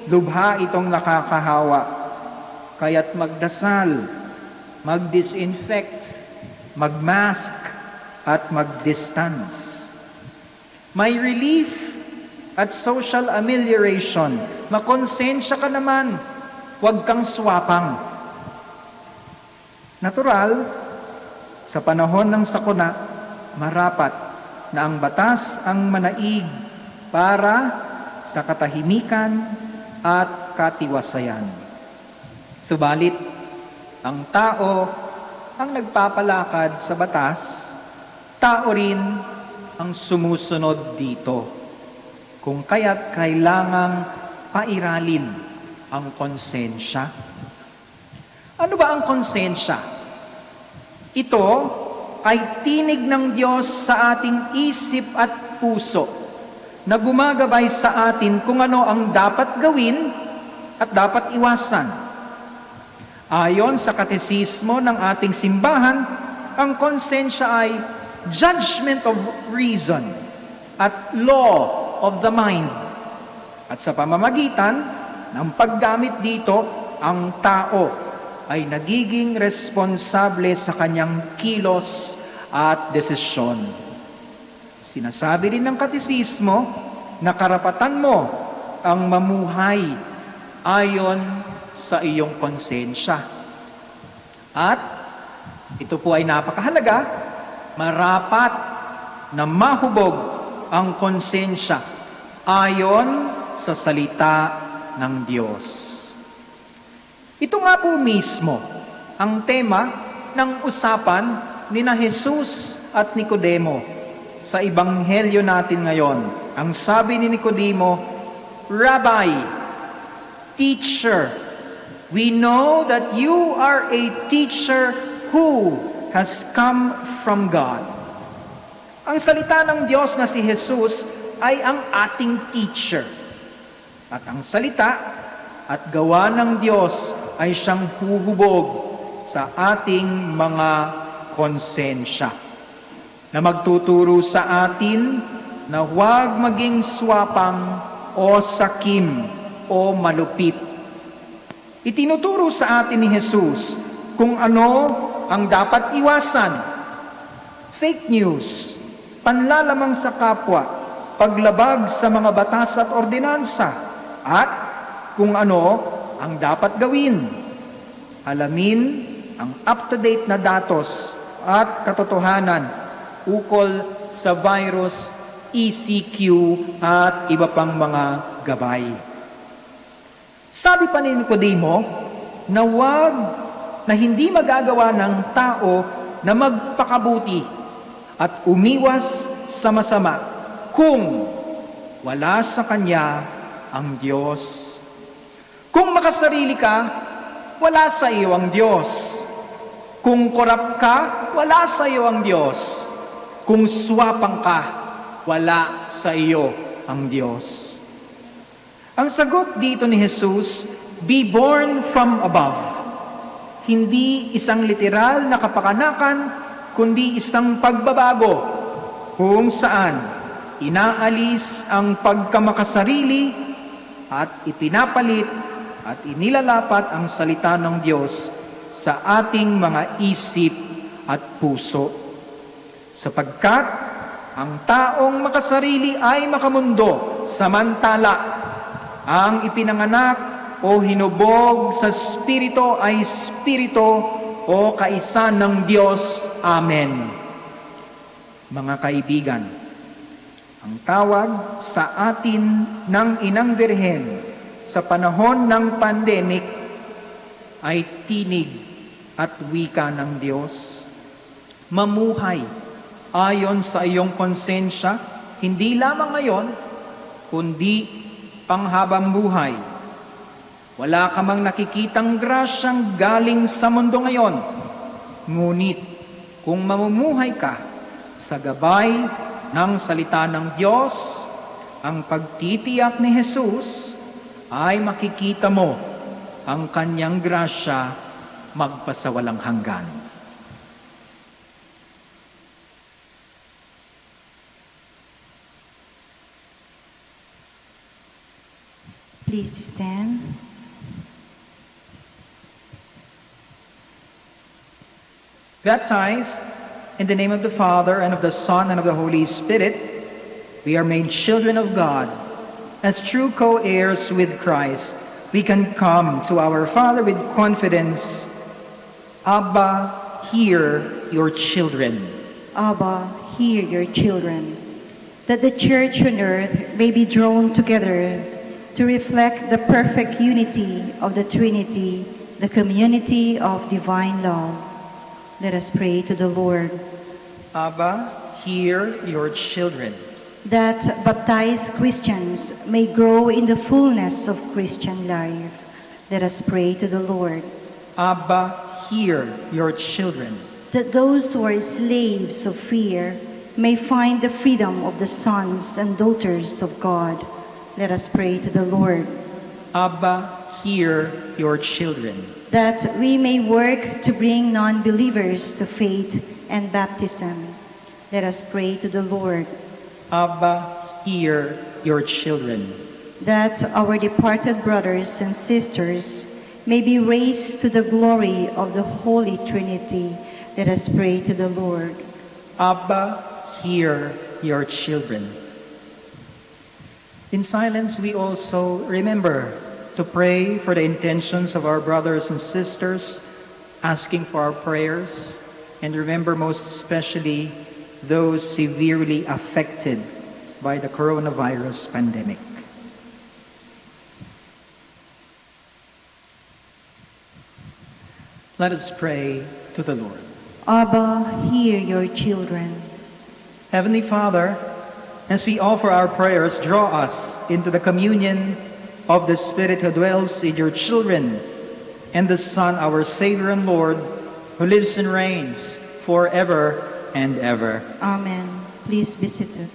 lubha itong nakakahawa. Kaya't magdasal, mag-disinfect, mag-mask, at mag-distance. May relief at social amelioration. Makonsensya ka naman, huwag kang swapang. Natural, sa panahon ng sakuna, marapat na ang batas ang manaig para sa katahimikan at katiwasayan. Subalit, ang tao ang nagpapalakad sa batas, tao rin ang sumusunod dito. Kung kaya't kailangang pairalin ang konsensya. Ano ba ang konsensya? Ito ay tinig ng Diyos sa ating isip at puso na gumagabay sa atin kung ano ang dapat gawin at dapat iwasan. Ayon sa katesismo ng ating simbahan, ang konsensya ay judgment of reason at law of the mind. At sa pamamagitan ng paggamit dito, ang tao ay nagiging responsable sa kanyang kilos at desisyon. Sinasabi rin ng katesismo na karapatan mo ang mamuhay ayon sa iyong konsensya. At ito po ay napakahalaga, marapat na mahubog ang konsensya ayon sa salita ng Diyos. Ito nga po mismo ang tema ng usapan ni na Jesus at Nicodemo sa ebanghelyo natin ngayon. Ang sabi ni Nicodemo, Rabbi, Teacher, we know that you are a teacher who has come from God. Ang salita ng Diyos na si Jesus ay ang ating teacher. At ang salita at gawa ng Diyos ay siyang huhubog sa ating mga konsensya, na magtuturo sa atin na huwag maging swapang o sakim o malupit. Itinuturo sa atin ni Jesus kung ano ang dapat iwasan. Fake news, panlalamang sa kapwa, paglabag sa mga batas at ordinansa, at kung ano ang dapat gawin. Alamin ang up-to-date na datos at katotohanan ukol sa virus, ECQ at iba pang mga gabay. Sabi pa ni Nicodemo na na hindi magagawa ng tao na magpakabuti at umiwas sa masama kung wala sa kanya ang Diyos. Kung makasarili ka, wala sa iyo ang Diyos. Kung korap ka, wala sa iyo ang Diyos. Kung swapang ka, wala sa iyo ang Diyos. Ang sagot dito ni Jesus, be born from above. Hindi isang literal na kapakanakan, kundi isang pagbabago kung saan inaalis ang pagkamakasarili at ipinapalit at inilalapat ang salita ng Diyos sa ating mga isip at puso. Sapagkat ang taong makasarili ay makamundo, samantala ang ipinanganak o hinubog sa Espiritu ay Espiritu o kaisa ng Diyos. Amen. Mga kaibigan, ang tawag sa atin ng Inang Birhen sa panahon ng pandemic ay tinig at wika ng Diyos. Mamuhay ayon sa iyong konsensya, hindi lamang ngayon, kundi panghabang buhay. Wala ka mang nakikitang grasyang galing sa mundo ngayon. Ngunit kung mamumuhay ka sa gabay ng salita ng Diyos, ang pagtitiyak ni Jesus, ay makikita mo ang kanyang grasya magpasawalang hanggan. Please stand. Baptized in the name of the Father, and of the Son, and of the Holy Spirit, we are made children of God. As true co-heirs with Christ, we can come to our Father with confidence. Abba, hear your children. Abba, hear your children. That the church on earth may be drawn together to reflect the perfect unity of the Trinity, the community of divine love. Let us pray to the Lord. Abba, hear your children. That baptized Christians may grow in the fullness of Christian life. Let us pray to the Lord. Abba, hear your children. That those who are slaves of fear may find the freedom of the sons and daughters of God. Let us pray to the Lord. Abba, hear your children. That we may work to bring non-believers to faith and baptism. Let us pray to the Lord. Abba, hear your children. That our departed brothers and sisters may be raised to the glory of the Holy Trinity. Let us pray to the Lord. Abba, hear your children. In silence, we also remember to pray for the intentions of our brothers and sisters, asking for our prayers, and remember most especially those severely affected by the coronavirus pandemic. Let us pray to the Lord. Abba, hear your children. Heavenly Father, as we offer our prayers, draw us into the communion of the Spirit who dwells in your children, and the Son, our Savior and Lord, who lives and reigns forever and ever. Amen. Please be seated.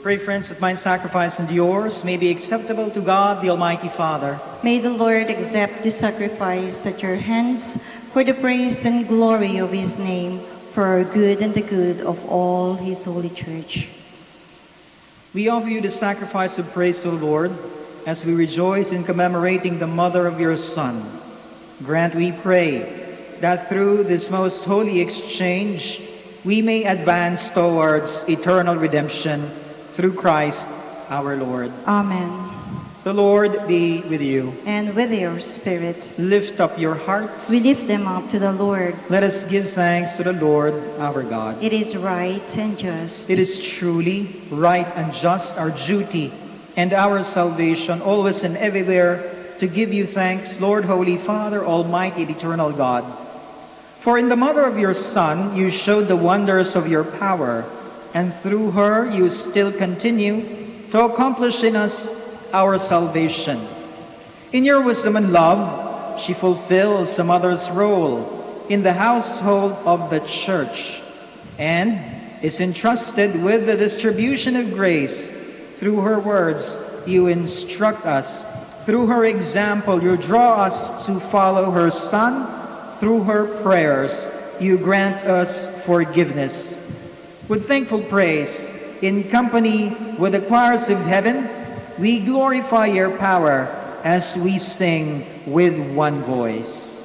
Pray, friends, that my sacrifice and yours may be acceptable to God, the Almighty Father. May the Lord accept the sacrifice at your hands for the praise and glory of his name, for our good and the good of all his holy church. We offer you the sacrifice of praise, O Lord, as we rejoice in commemorating the mother of your Son. Grant, we pray, that through this most holy exchange, we may advance towards eternal redemption through Christ our Lord. Amen. The Lord be with you. And with your spirit, Lift up your hearts. we lift them up to the Lord. Let us give thanks to the Lord our God. It is right and just. It is truly right and just, our duty and our salvation, always and everywhere, to give you thanks, Lord, Holy Father, Almighty and eternal God. For in the mother of your Son, you showed the wonders of your power, and through her you still continue to accomplish in us our salvation. In your wisdom and love, she fulfills a mother's role in the household of the Church and is entrusted with the distribution of grace. Through her words, you instruct us. Through her example, you draw us to follow her Son. Through her prayers, you grant us forgiveness. With thankful praise, in company with the choirs of heaven, we glorify your power as we sing with one voice.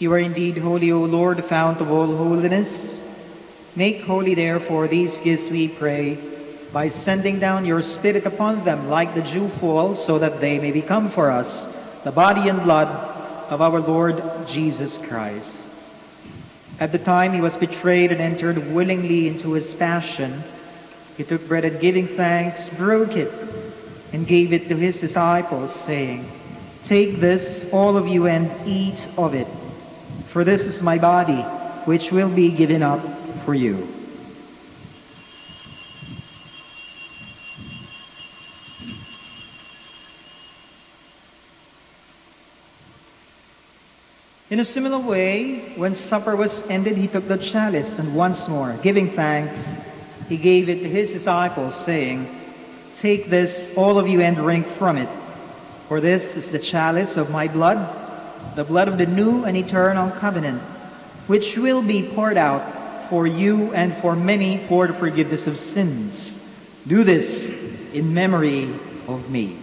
You are indeed holy, O Lord, the fount of all holiness. Make holy, therefore, these gifts, we pray, by sending down your Spirit upon them like the dewfall, so that they may become for us the body and blood of our Lord Jesus Christ. At the time he was betrayed and entered willingly into his passion, he took bread and giving thanks, broke it, and gave it to his disciples, saying, "Take this, all of you, and eat of it. For this is my body, which will be given up for you." In a similar way, when supper was ended, he took the chalice, and once more, giving thanks, he gave it to his disciples, saying, "Take this, all of you, and drink from it. For this is the chalice of my blood, the blood of the new and eternal covenant, which will be poured out for you and for many for the forgiveness of sins. Do this in memory of me."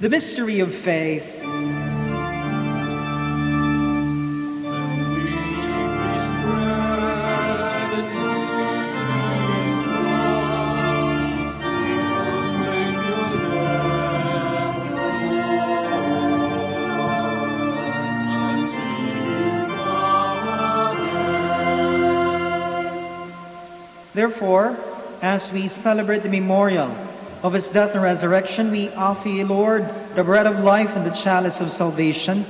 The mystery of faith. Therefore, as we celebrate the memorial of his death and resurrection, we offer you, Lord, the bread of life and the chalice of salvation,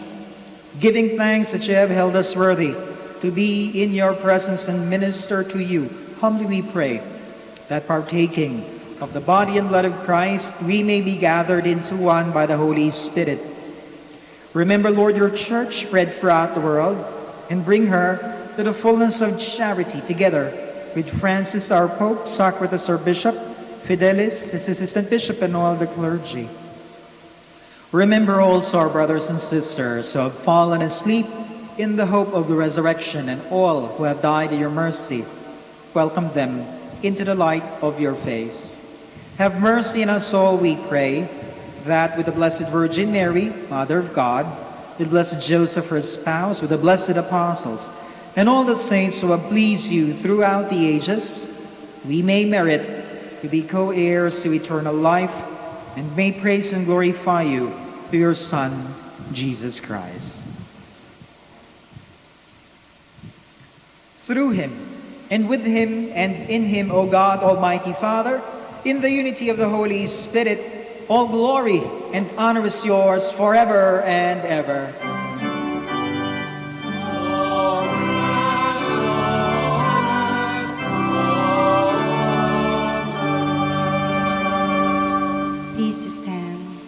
giving thanks that you have held us worthy to be in your presence and minister to you. Humbly we pray that partaking of the body and blood of Christ, we may be gathered into one by the Holy Spirit. Remember, Lord, your church spread throughout the world, and bring her to the fullness of charity, together with Francis, our Pope, Socrates, our Bishop, Fidelis, his assistant bishop, and all the clergy. Remember also our brothers and sisters who have fallen asleep in the hope of the resurrection, and all who have died in your mercy. Welcome them into the light of your face. Have mercy on us all, we pray, that with the Blessed Virgin Mary, Mother of God, with blessed Joseph, her spouse, with the blessed apostles, and all the saints who have pleased you throughout the ages, we may merit to be co-heirs to eternal life, and may praise and glorify you through your Son, Jesus Christ. Through him, and with him, and in him, O God, Almighty Father, in the unity of the Holy Spirit, all glory and honor is yours forever and ever. Please stand.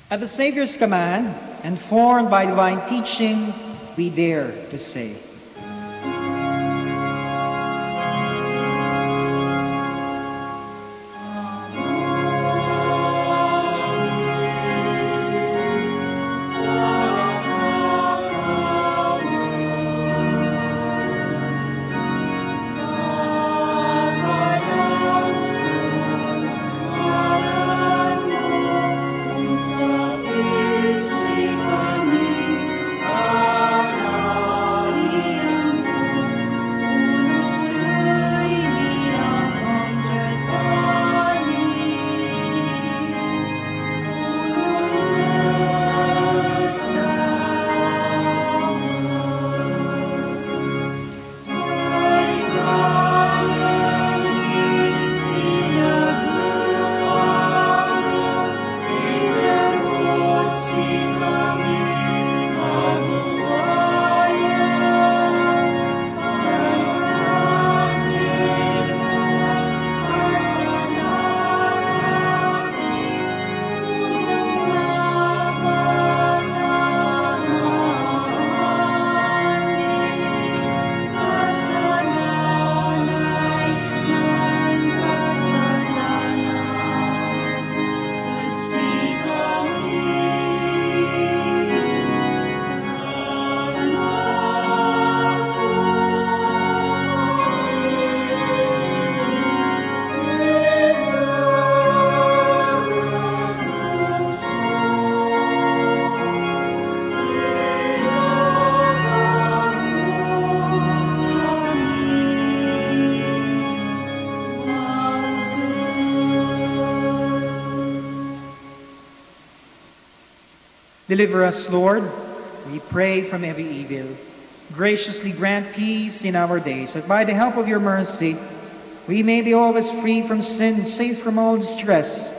At the Savior's command, and formed by divine teaching, we dare to say, deliver us, Lord, we pray, from every evil. Graciously grant peace in our days, that by the help of your mercy, we may be always free from sin, safe from all distress,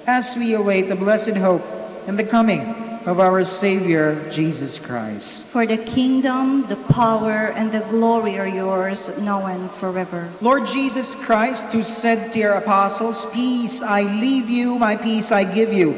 as we await the blessed hope and the coming of our Savior, Jesus Christ. For the kingdom, the power, and the glory are yours, now and forever. Lord Jesus Christ, who said to your apostles, "Peace I leave you, my peace I give you,"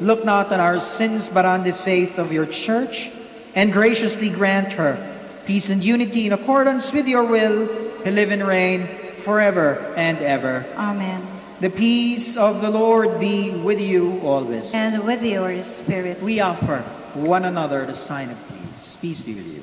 look not on our sins, but on the face of your church, and graciously grant her peace and unity in accordance with your will, to live and reign forever and ever. Amen. The peace of the Lord be with you always. And with your spirit. We offer one another the sign of peace. Peace be with you.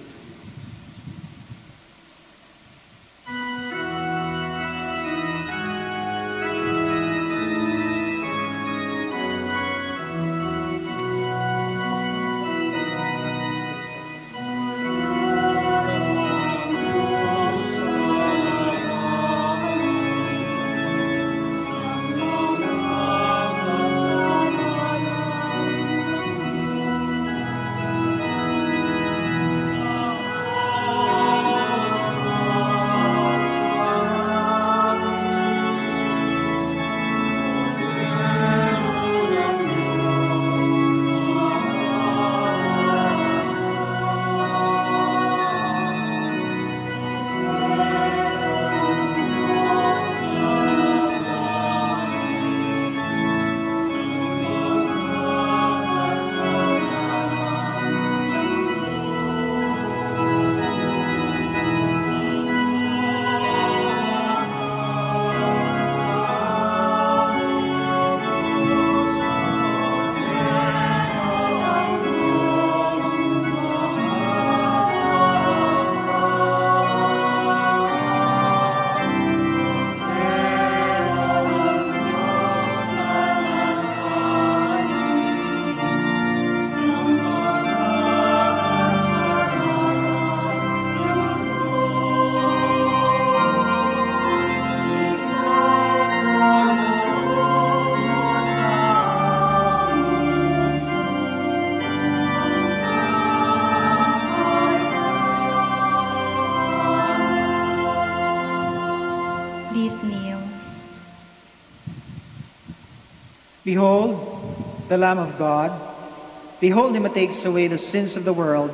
Behold, the Lamb of God. Behold him who takes away the sins of the world.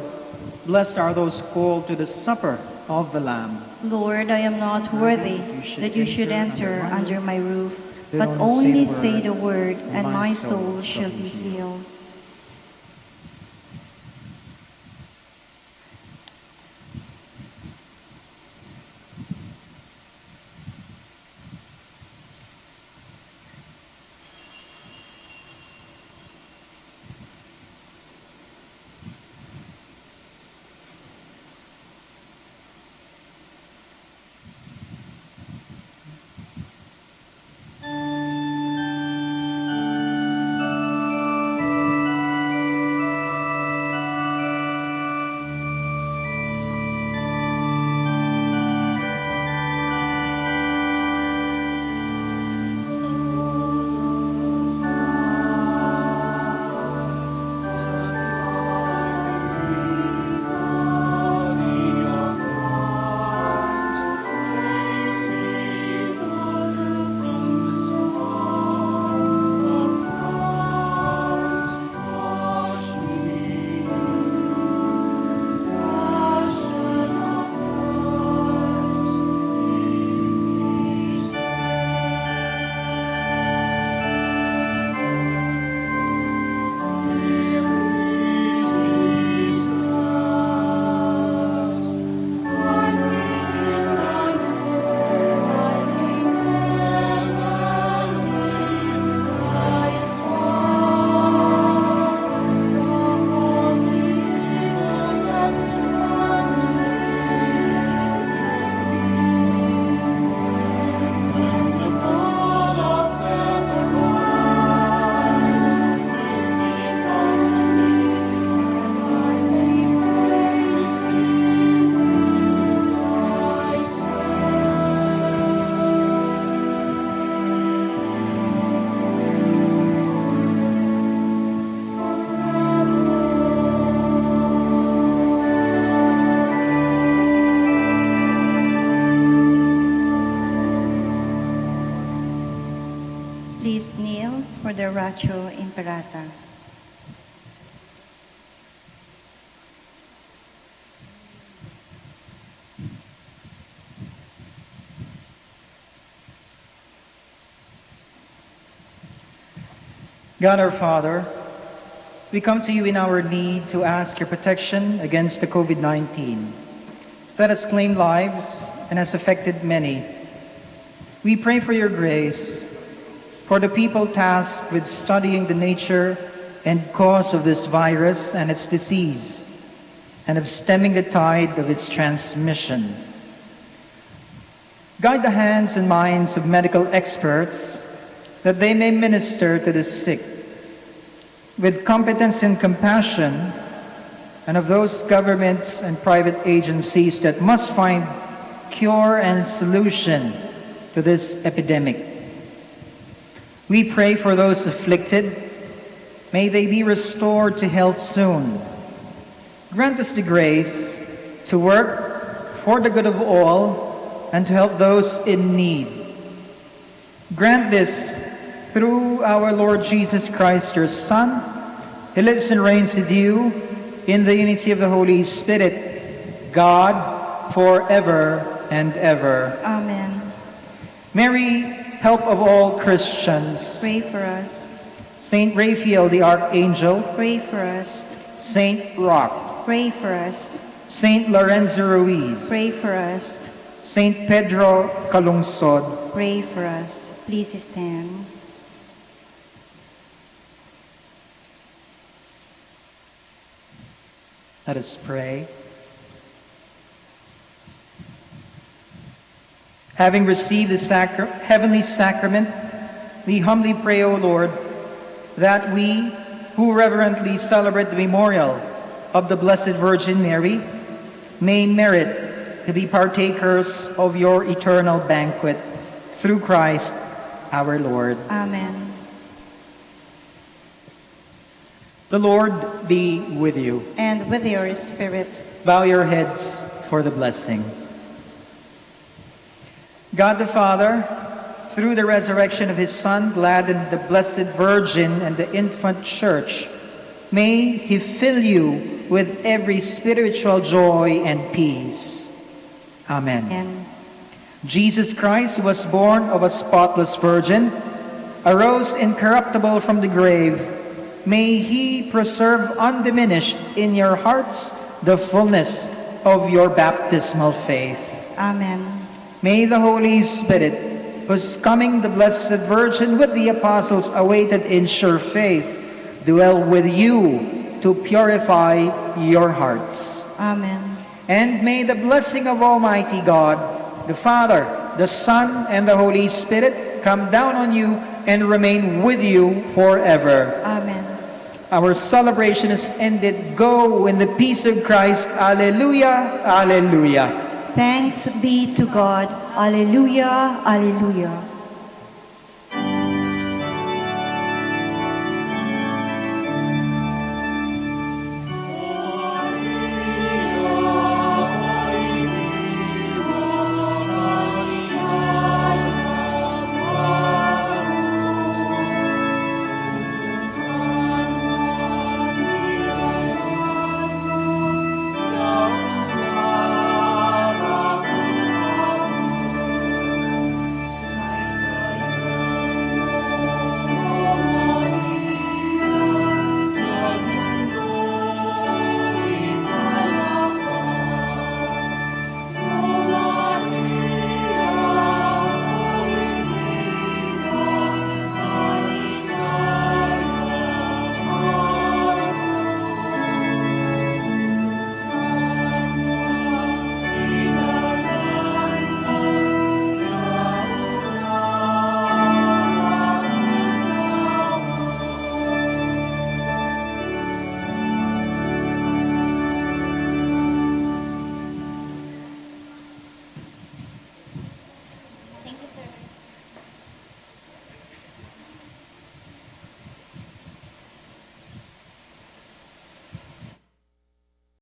Blessed are those called to the supper of the Lamb. Lord, I am not worthy that you should enter under my roof, but only say the word, and my soul shall be healed. Please kneel for the Ratio Imperata. God our Father, we come to you in our need to ask your protection against the COVID-19 that has claimed lives and has affected many. We pray for your grace for the people tasked with studying the nature and cause of this virus and its disease, and of stemming the tide of its transmission. Guide the hands and minds of medical experts that they may minister to the sick with competence and compassion, and of those governments and private agencies that must find cure and solution to this epidemic. We pray for those afflicted. May they be restored to health soon. Grant us the grace to work for the good of all and to help those in need. Grant this through our Lord Jesus Christ, your Son, who lives and reigns with you in the unity of the Holy Spirit, God, forever and ever. Amen. Mary, help of all Christians. Pray for us. Saint Raphael the Archangel. Pray for us. Saint Roch. Pray for us. Saint Lorenzo Ruiz. Pray for us. Saint Pedro Calungsod. Pray for us. Please stand. Let us pray. Having received the heavenly sacrament, we humbly pray, O Lord, that we, who reverently celebrate the memorial of the Blessed Virgin Mary, may merit to be partakers of your eternal banquet through Christ our Lord. Amen. The Lord be with you. And with your spirit. Bow your heads for the blessing. God the Father, through the resurrection of his Son, gladdened the Blessed Virgin and the infant church, may he fill you with every spiritual joy and peace. Amen. And Jesus Christ was born of a spotless virgin, arose incorruptible from the grave. May he preserve undiminished in your hearts the fullness of your baptismal faith. Amen. May the Holy Spirit, whose coming the Blessed Virgin with the apostles awaited in sure faith, dwell with you to purify your hearts. Amen. And may the blessing of Almighty God, the Father, the Son, and the Holy Spirit come down on you and remain with you forever. Amen. Our celebration is ended. Go in the peace of Christ. Alleluia, alleluia. Thanks be to God. Alleluia, alleluia.